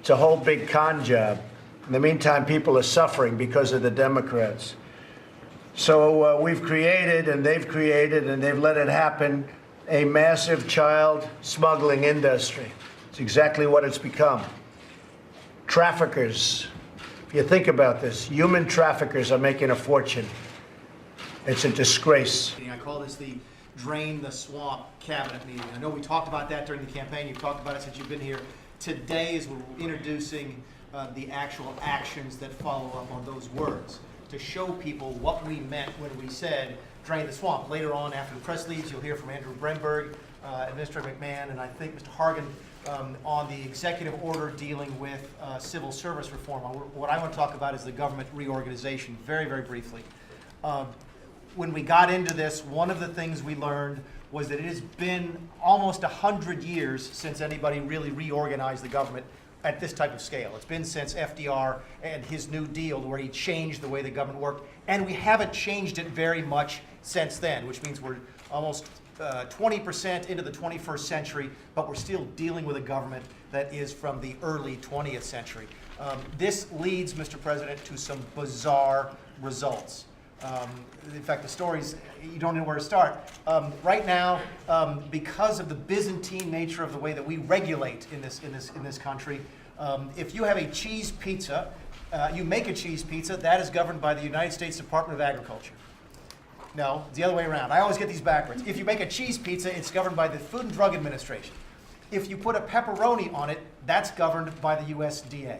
It's a whole big con job. In the meantime, people are suffering because of the Democrats. So we've created, and they've let it happen, a massive child smuggling industry. It's exactly what it's become. Traffickers. If you think about this, human traffickers are making a fortune. It's a disgrace. I call this the Drain the Swamp cabinet meeting. I know we talked about that during the campaign. You've talked about it since you've been here. Today is we're introducing the actual actions that follow up on those words to show people what we meant when we said drain the swamp. Later on, after the press leaves, you'll hear from Andrew Bremberg, Administrator McMahon, and I think Mr. Hargan on the executive order dealing with civil service reform. What I want to talk about is the government reorganization, very, very briefly. When we got into this, one of the things we learned was that it has been almost 100 years since anybody really reorganized the government at this type of scale. It's been since FDR and his New Deal, where he changed the way the government worked, and we haven't changed it very much since then, which means we're almost 20% into the 21st century, but we're still dealing with a government that is from the early 20th century. This leads, Mr. President, to some bizarre results. In fact, the stories, you don't know where to start. Right now, because of the Byzantine nature of the way that we regulate in this country, if you have a cheese pizza, you make a cheese pizza, that is governed by the United States Department of Agriculture. No, it's the other way around. I always get these backwards. If you make a cheese pizza, it's governed by the Food and Drug Administration. If you put a pepperoni on it, that's governed by the USDA.